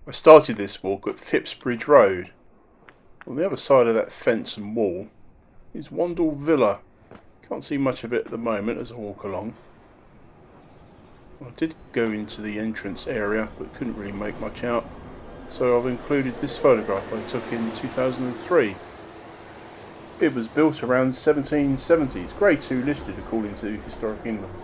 I started this walk at Phipps Bridge Road. On the other side of that fence and wall is Wandle Villa. Can't see much of it at the moment as I walk along. I did go into the entrance area but couldn't really make much out, so I've included this photograph I took in 2003. It was built around 1770s, Grade 2 listed according to Historic England.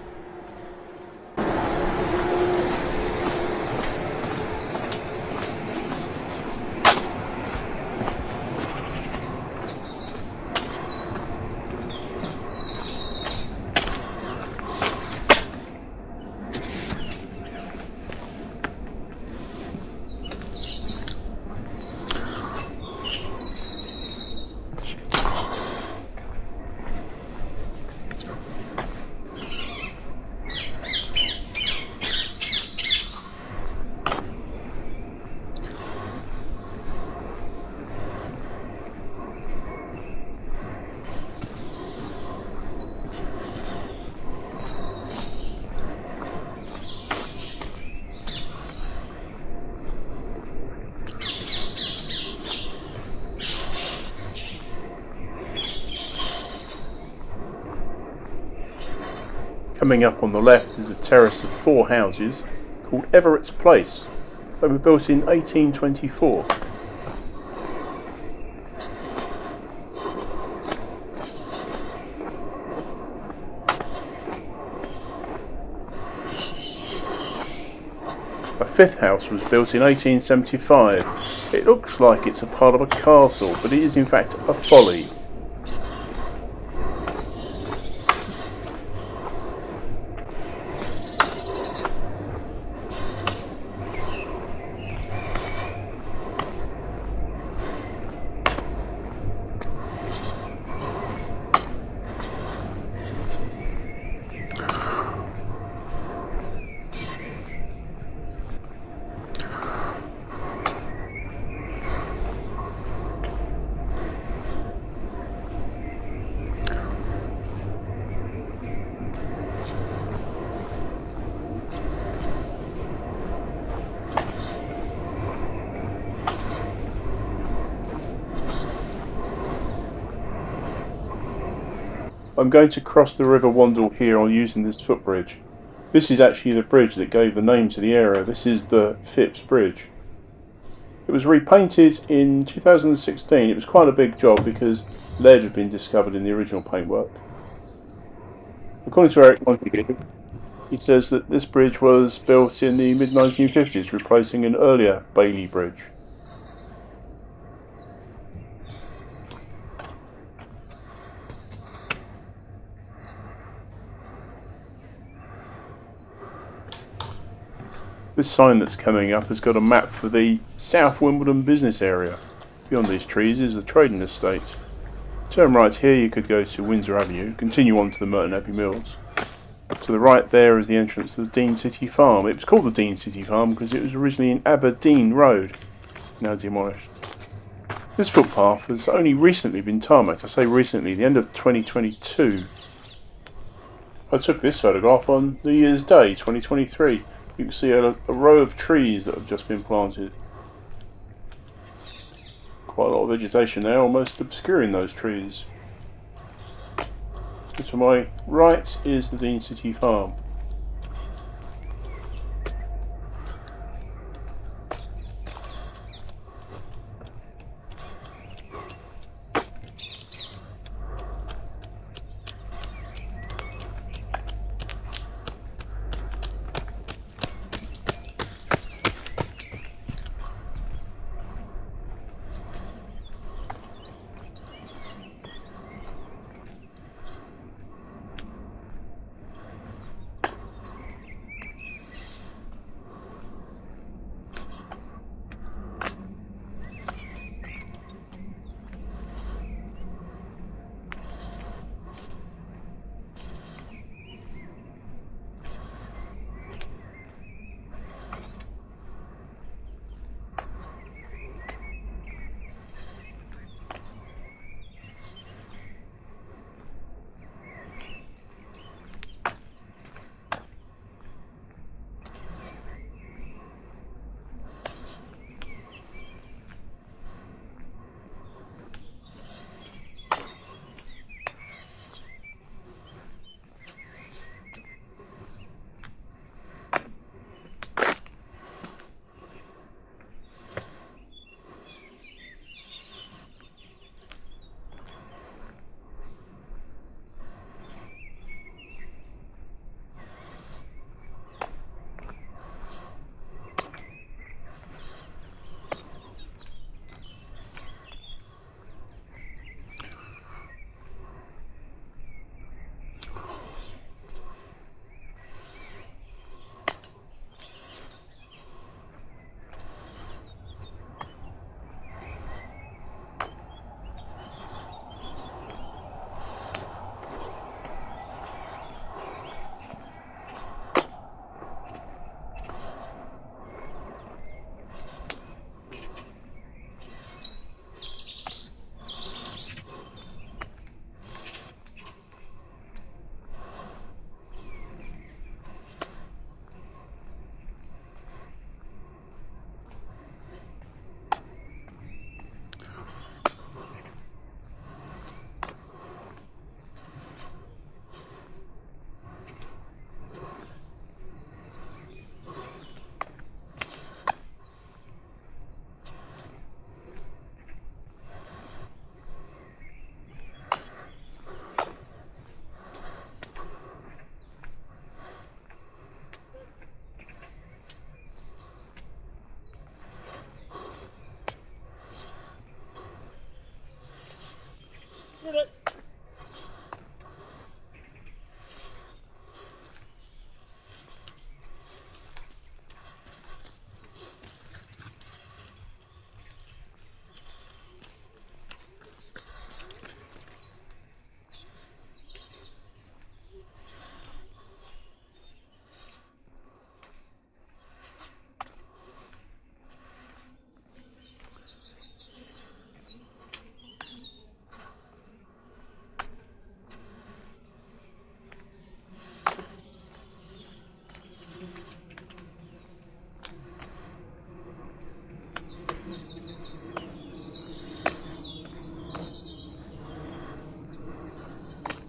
Coming up on the left is a terrace of 4 houses called Everett's Place. They were built in 1824. A 5th house was built in 1875. It looks like it's a part of a castle, but it is in fact a folly. I'm going to cross the River Wandle here on using this footbridge. This is actually the bridge that gave the name to the area. This is the Phipps Bridge. It was repainted in 2016. It was quite a big job because lead had been discovered in the original paintwork. According to Eric Montague, he says that this bridge was built in the mid-1950s, replacing an earlier Bailey bridge. This sign that's coming up has got a map for the South Wimbledon business area. Beyond these trees is a trading estate. Turn right here, you could go to Windsor Avenue, continue on to the Merton Abbey Mills. To the right there is the entrance to the Deen City Farm. It was called the Deen City Farm because it was originally in Aberdeen Road, now demolished. This footpath has only recently been tarmacked. I say recently, the end of 2022. I took this photograph on New Year's Day 2023. You can see a row of trees that have just been planted. Quite a lot of vegetation there, almost obscuring those trees. So to my right is the Deen City Farm.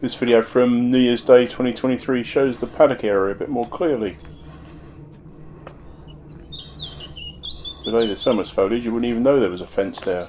This video from New Year's Day 2023 shows the paddock area a bit more clearly. Today there's so much foliage you wouldn't even know there was a fence there.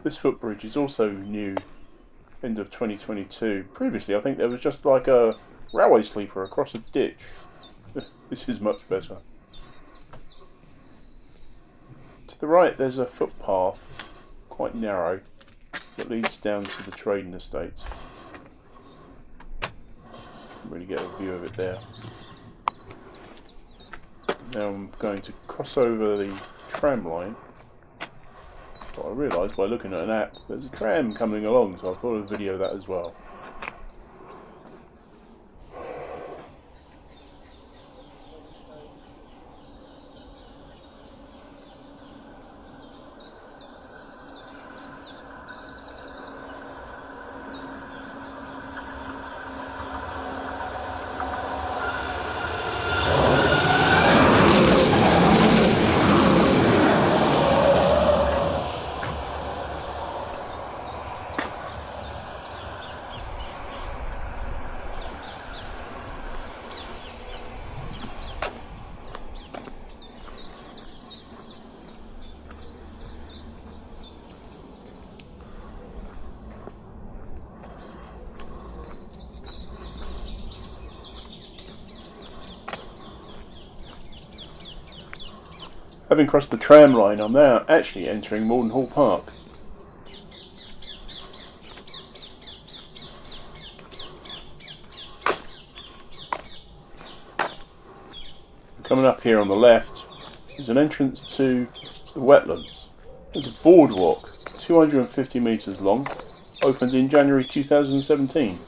This footbridge is also new, end of 2022. Previously I think there was just like a railway sleeper across a ditch. This is much better. To the right there's a footpath, quite narrow, that leads down to the trading estates. Can't really get a view of it there. Now I'm going to cross over the tram line. But I realised by looking at an app there's a tram coming along, so I thought I'd video that as well. Having crossed the tram line, I'm now actually entering Morden Hall Park. Coming up here on the left is an entrance to the wetlands. There's a boardwalk, 250 metres long, opened in January 2017.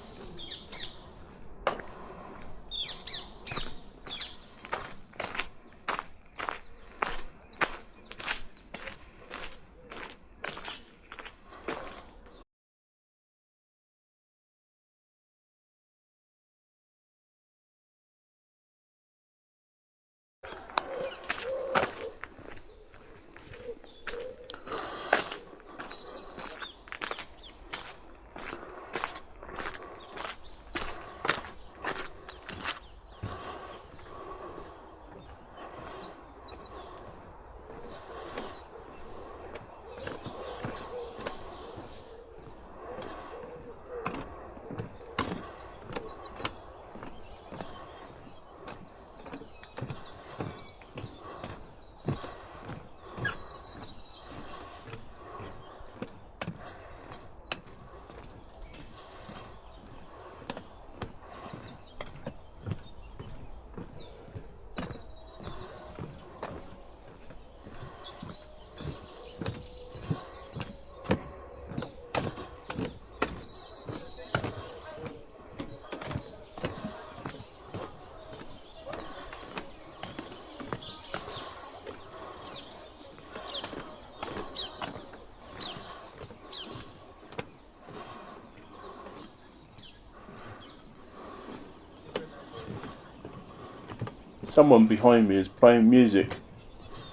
Someone behind me is playing music.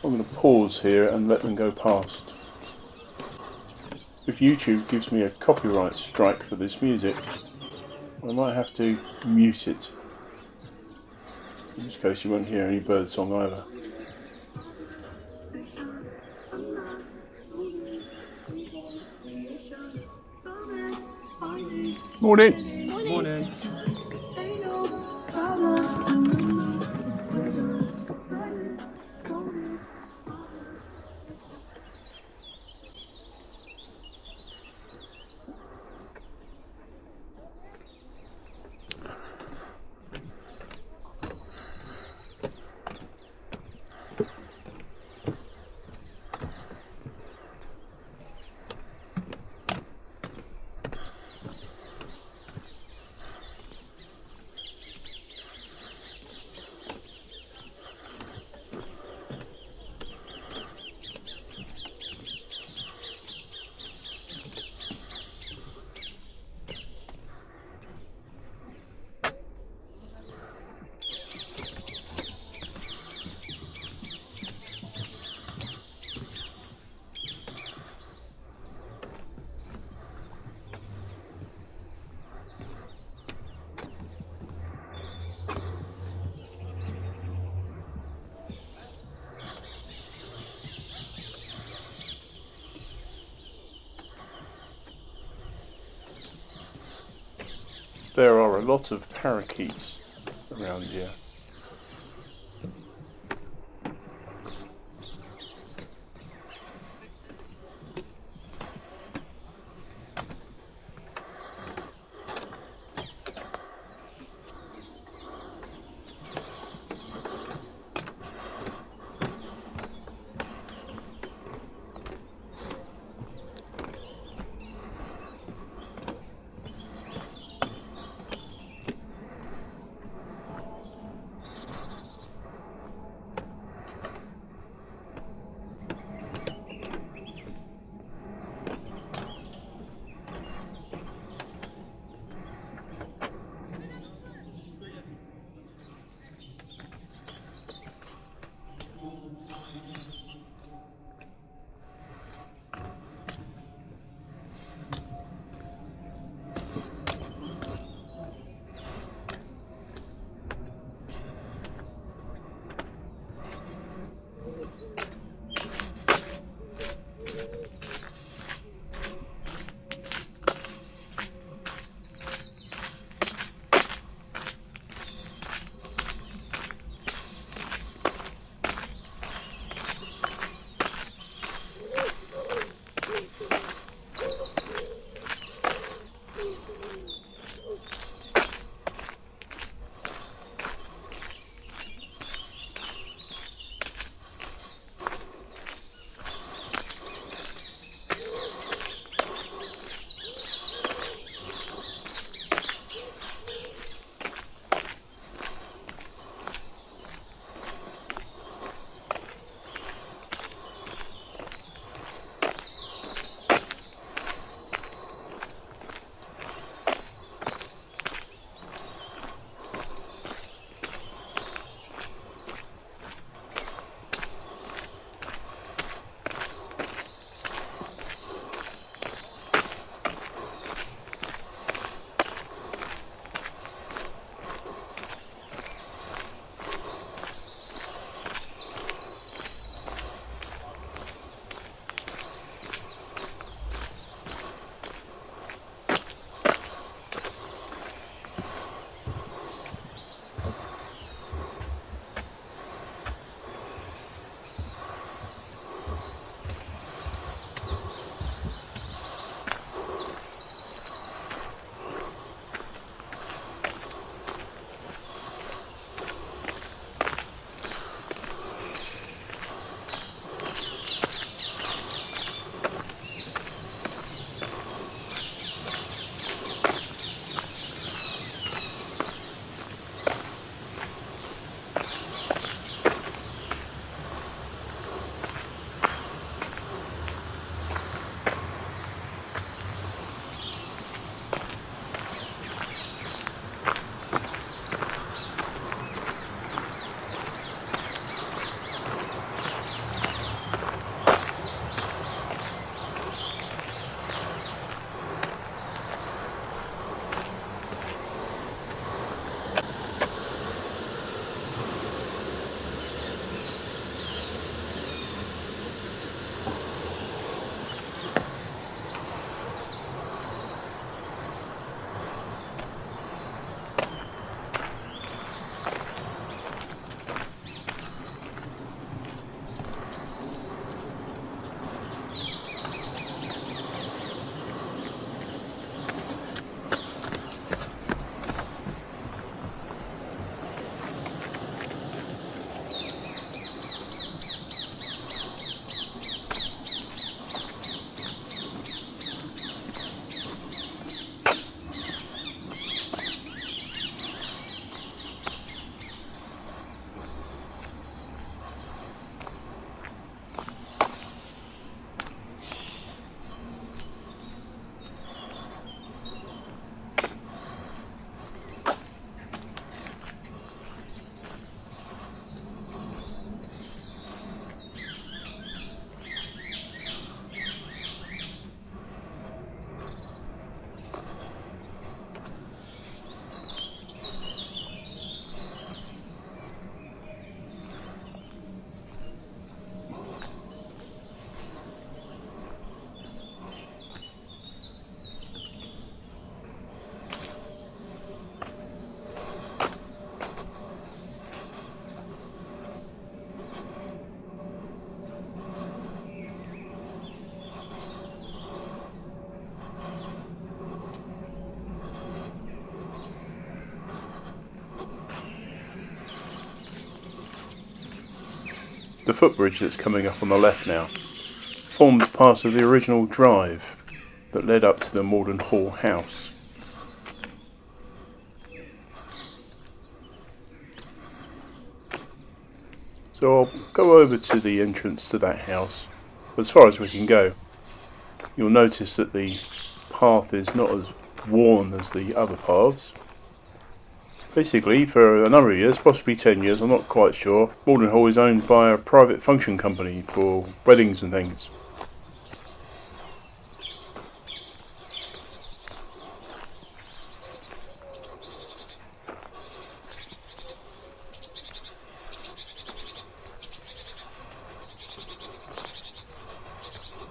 I'm going to pause here and let them go past. If YouTube gives me a copyright strike for this music, I might have to mute it. In this case you won't hear any birdsong either. Morning! Morning. There are a lot of parakeets around here. The footbridge that's coming up on the left now forms part of the original drive that led up to the Morden Hall house. So I'll go over to the entrance to that house as far as we can go. You'll notice that the path is not as worn as the other paths. Basically, for a number of years, possibly 10 years, I'm not quite sure, Morden Hall is owned by a private function company for weddings and things.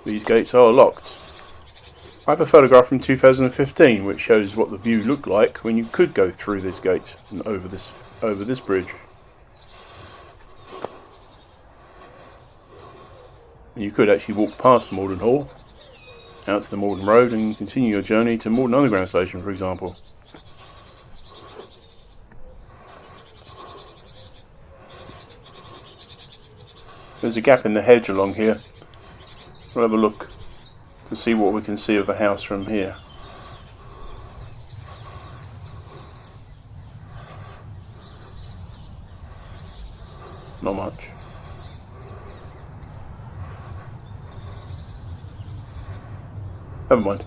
These gates are locked. I have a photograph from 2015 which shows what the view looked like when you could go through this gate and over this bridge. And you could actually walk past Morden Hall, out to the Morden Road, and continue your journey to Morden Underground Station, for example. There's a gap in the hedge along here. We'll have a look to see what we can see of the house from here. Not much. Never mind.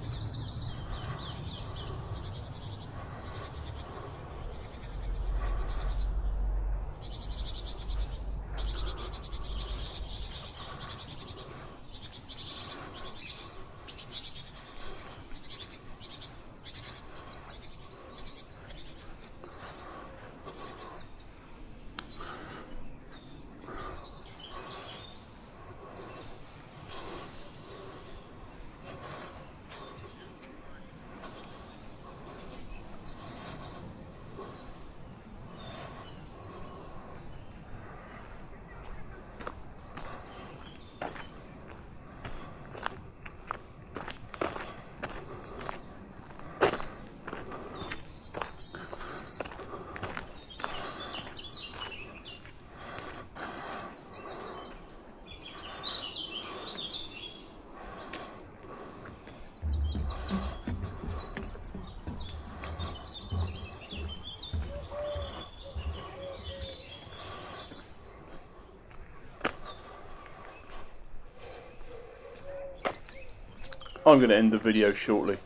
I'm going to end the video shortly.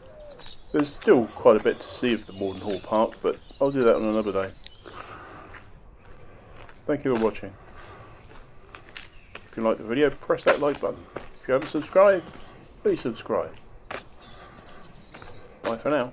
There's still quite a bit to see of the Morden Hall Park, but I'll do that on another day. Thank you for watching. If you like the video, press that like button. If you haven't subscribed, please subscribe. Bye for now.